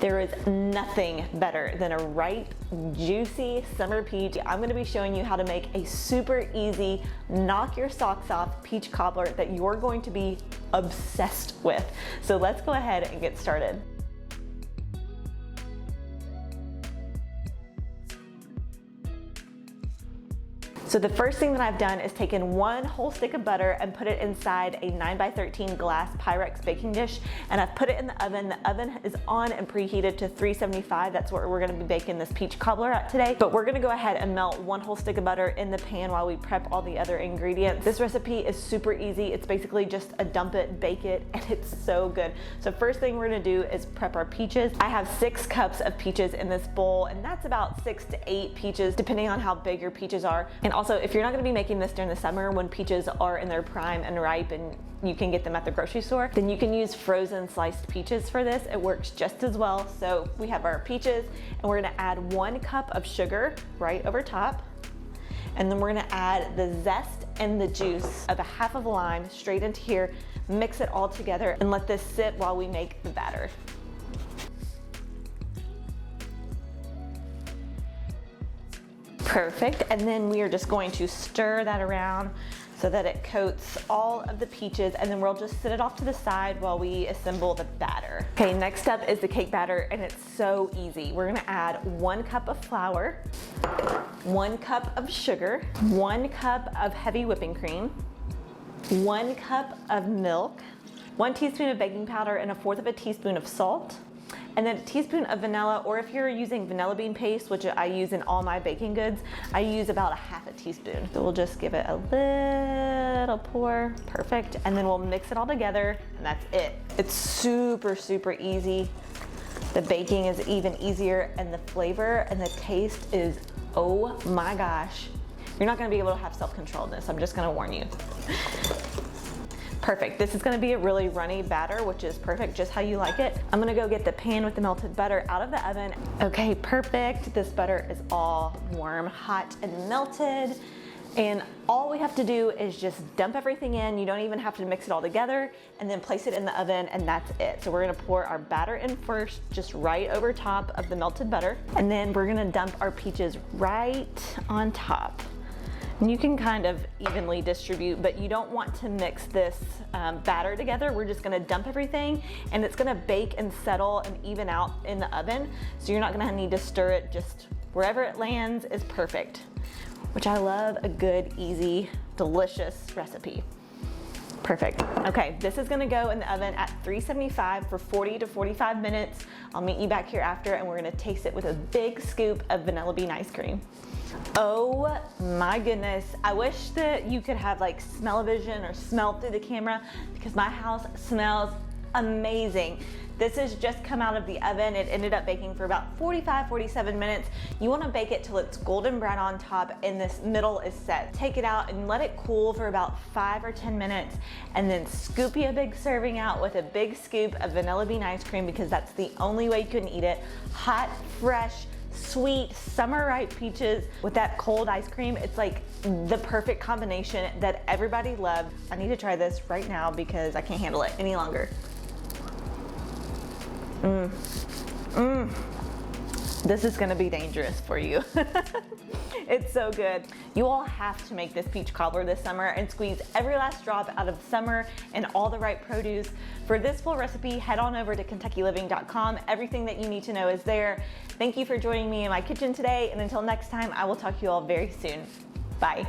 There is nothing better than a ripe, juicy summer peach. I'm gonna be showing you how to make a super easy, knock your socks off peach cobbler that you're going to be obsessed with. So let's go ahead and get started. So the first thing that I've done is taken one whole stick of butter and put it inside a 9x13 glass Pyrex baking dish, and I've put it in the oven. The oven is on and preheated to 375. That's where we're gonna be baking this peach cobbler at today. But we're gonna go ahead and melt one whole stick of butter in the pan while we prep all the other ingredients. This recipe is super easy. It's basically just a dump it, bake it, and it's so good. So first thing we're gonna do is prep our peaches. I have 6 cups of peaches in this bowl, and that's about 6 to 8 peaches, depending on how big your peaches are. And also, if you're not gonna be making this during the summer when peaches are in their prime and ripe and you can get them at the grocery store, then you can use frozen sliced peaches for this. It works just as well. So we have our peaches, and we're gonna add 1 cup of sugar right over top. And then we're gonna add the zest and the juice of a half of a lime straight into here, mix it all together, and let this sit while we make the batter. Perfect, and then we are just going to stir that around so that it coats all of the peaches, and then we'll just sit it off to the side while we assemble the batter. Okay, next up is the cake batter, and it's so easy. We're gonna add 1 cup of flour, 1 cup of sugar, 1 cup of heavy whipping cream, 1 cup of milk, 1 teaspoon of baking powder, and 1/4 teaspoon of salt, and then a teaspoon of vanilla, or if you're using vanilla bean paste, which I use in all my baking goods, I use about 1/2 teaspoon. So we'll just give it a little pour, perfect, and then we'll mix it all together, and that's it. It's super, super easy. The baking is even easier, and the flavor and the taste is, oh my gosh. You're not gonna be able to have self-control in this, I'm just gonna warn you. Perfect, this is gonna be a really runny batter, which is perfect, just how you like it. I'm gonna go get the pan with the melted butter out of the oven. Okay, perfect. This butter is all warm, hot, and melted. And all we have to do is just dump everything in. You don't even have to mix it all together, and then place it in the oven, and that's it. So we're gonna pour our batter in first, just right over top of the melted butter. And then we're gonna dump our peaches right on top. And you can kind of evenly distribute, but you don't want to mix this batter together. We're just gonna dump everything, and it's gonna bake and settle and even out in the oven. So you're not gonna need to stir it, just wherever it lands is perfect, which I love a good, easy, delicious recipe. Perfect. Okay, this is gonna go in the oven at 375 for 40 to 45 minutes. I'll meet you back here after, and we're gonna taste it with a big scoop of vanilla bean ice cream. Oh my goodness. I wish that you could have like smell-o-vision or smell through the camera, because my house smells amazing. This has just come out of the oven. It ended up baking for about 45, 47 minutes. You wanna bake it till it's golden brown on top and this middle is set. Take it out and let it cool for about 5 or 10 minutes, and then scoop you a big serving out with a big scoop of vanilla bean ice cream, because that's the only way you can eat it. Hot, fresh, sweet, summer ripe peaches with that cold ice cream. It's like the perfect combination that everybody loves. I need to try this right now because I can't handle it any longer. This is gonna be dangerous for you. It's so good. You all have to make this peach cobbler this summer and squeeze every last drop out of the summer and all the right produce. For this full recipe, head on over to KentuckyLiving.com. Everything that you need to know is there. Thank you for joining me in my kitchen today, and until next time, I will talk to you all very soon. Bye.